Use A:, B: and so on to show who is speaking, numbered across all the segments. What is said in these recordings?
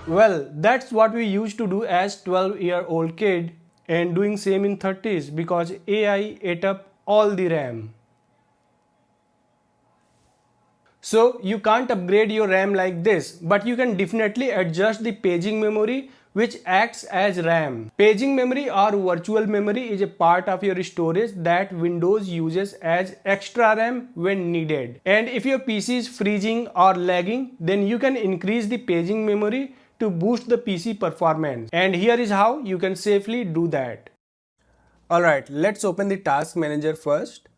A: Well, that's what we used to do as 12-year-old kid and doing same in 30s because AI ate up all the RAM. So you can't upgrade your RAM like this, but you can definitely adjust the paging memory which acts as RAM. Paging memory or virtual memory is a part of your storage that Windows uses as extra RAM when needed. And if your PC is freezing or lagging, then you can increase the paging memory to boost the PC performance. And here is how you can safely do that. Alright, let's open the task manager first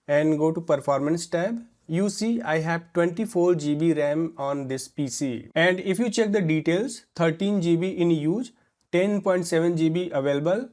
A: and go to performance tab. You see I have 24 GB RAM on this PC, and if you check the details, 13 GB in use, 10.7 GB available.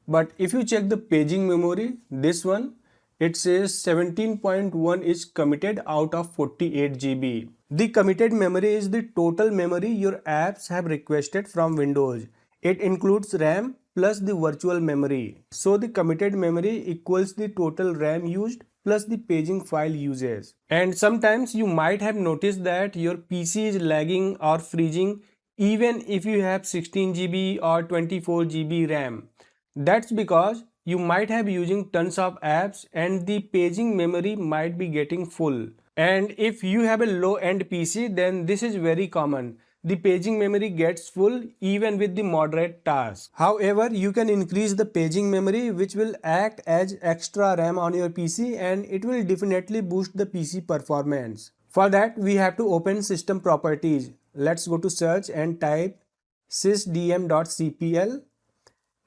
A: But if you check the paging memory, this one, it says 17.1 is committed out of 48 GB. The committed memory is the total memory your apps have requested from Windows. It includes RAM plus the virtual memory. So the committed memory equals the total RAM used plus the paging file uses. And sometimes you might have noticed that your PC is lagging or freezing even if you have 16 GB or 24 GB RAM. That's because you might have using tons of apps and the paging memory might be getting full. And if you have a low-end PC, then this is very common. The paging memory gets full even with the moderate task. However, you can increase the paging memory which will act as extra RAM on your PC and it will definitely boost the PC performance. For that, we have to open system properties. Let's go to search and type sysdm.cpl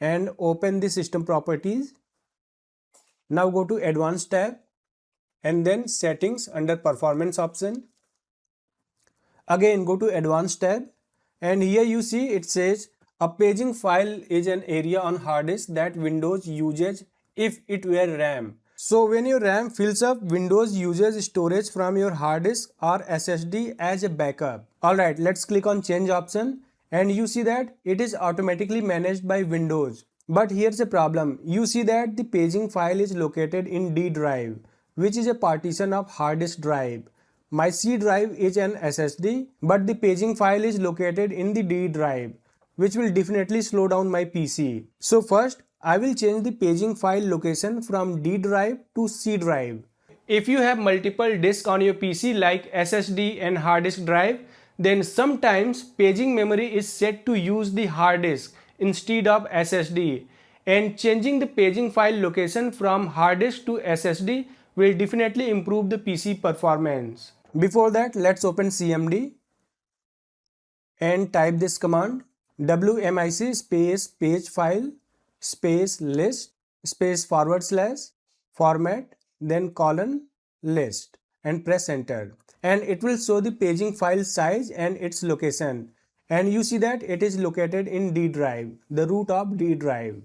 A: and open the system properties. Now go to advanced tab and then settings under performance option. Again go to advanced tab and here you see it says a paging file is an area on hard disk that Windows uses if it were RAM. So when your RAM fills up, Windows uses storage from your hard disk or SSD as a backup. Alright, let's click on change option and you see that it is automatically managed by Windows. But here's a problem. You see that the paging file is located in D drive, which is a partition of hard disk drive. My C drive is an SSD, but the paging file is located in the D drive, which will definitely slow down my PC. So first, I will change the paging file location from D drive to C drive. If you have multiple disks on your PC like SSD and hard disk drive, then sometimes paging memory is set to use the hard disk instead of SSD, and changing the paging file location from hard disk to SSD will definitely improve the PC performance. Before that, let's open CMD and type this command wmic space page file space list space / format then colon list and press enter, and it will show the paging file size and its location, and you see that it is located in D drive, the root of D drive.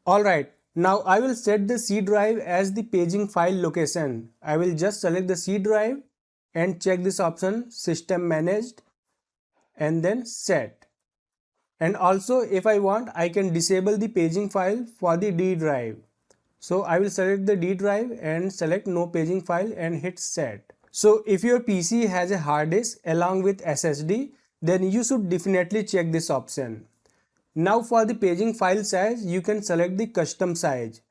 A: Alright, now I will set the C drive as the paging file location. I will just select the C drive and check this option system managed and then set. And also if I want, I can disable the paging file for the D drive. So I will select the D drive and select no paging file and hit set. So if your PC has a hard disk along with SSD, then you should definitely check this option. Now for the paging file size, you can select the custom size,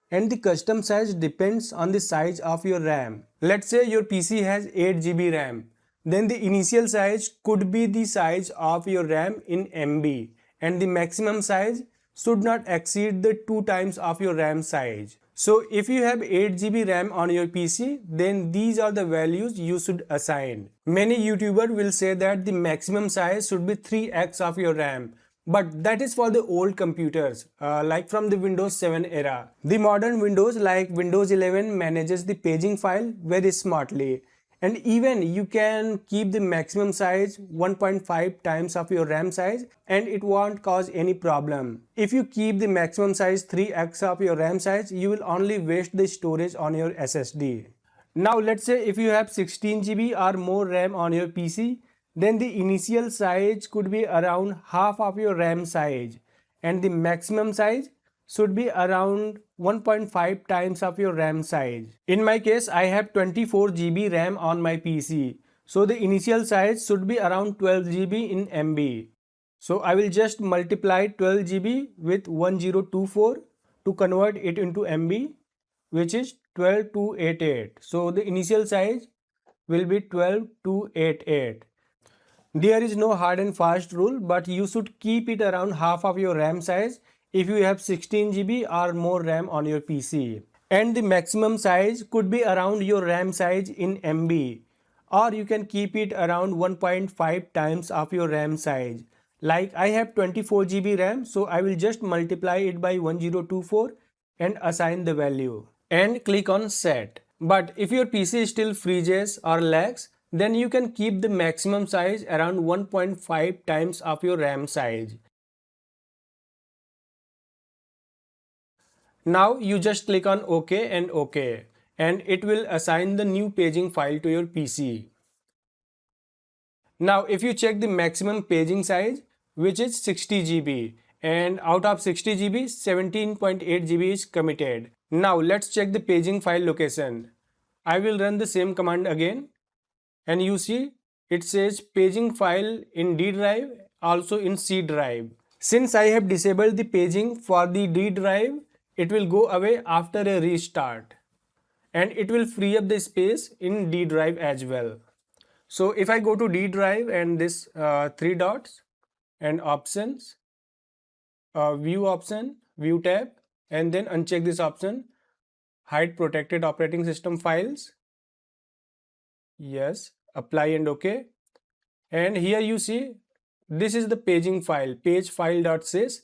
A: and the custom size depends on the size of your RAM. Let's say your PC has 8 GB RAM, then the initial size could be the size of your RAM in MB, and the maximum size should not exceed the 2 times of your RAM size. So if you have 8 GB RAM on your PC, then these are the values you should assign. Many YouTubers will say that the maximum size should be 3x of your RAM. But that is for the old computers, like from the Windows 7 era. The modern Windows like Windows 11 manages the paging file very smartly. And even you can keep the maximum size 1.5 times of your RAM size and it won't cause any problem. If you keep the maximum size 3x of your RAM size, you will only waste the storage on your SSD. Now let's say if you have 16 GB or more RAM on your PC, then the initial size could be around half of your RAM size and the maximum size should be around 1.5 times of your RAM size. In my case, I have 24 GB RAM on my PC. So the initial size should be around 12 GB in MB. So I will just multiply 12 GB with 1024 to convert it into MB, which is 12288. So the initial size will be 12288. There is no hard and fast rule, but you should keep it around half of your RAM size if you have 16 GB or more RAM on your PC. And the maximum size could be around your RAM size in MB, or you can keep it around 1.5 times of your RAM size. Like I have 24 GB RAM, so I will just multiply it by 1024 and assign the value and click on set. But if your PC still freezes or lags, then you can keep the maximum size around 1.5 times of your RAM size. Now you just click on OK and OK, and it will assign the new paging file to your PC. Now if you check the maximum paging size, which is 60 GB, and out of 60 GB, 17.8 GB is committed. Now let's check the paging file location. I will run the same command again, and you see it says paging file in D drive, also in C drive. Since I have disabled the paging for the D drive, it will go away after a restart, and it will free up the space in D drive as well. So if I go to D drive and this three dots and options, view option, view tab, and then uncheck this option, hide protected operating system files. Yes, apply and OK. And here you see this is the paging file, page file.sys,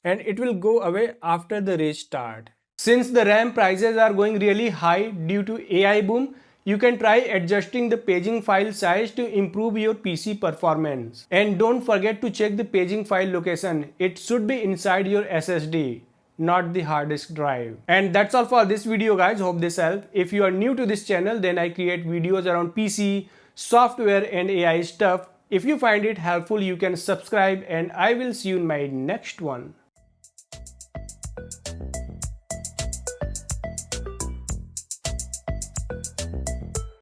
A: and it will go away after the restart. Since the RAM prices are going really high due to AI boom, you can try adjusting the paging file size to improve your PC performance. And don't forget to check the paging file location. It should be inside your SSD, not the hard disk drive. And that's all for this video, guys. Hope this helped. If you are new to this channel, then I create videos around PC, software and AI stuff. If you find it helpful, you can subscribe, and I will see you in my next one.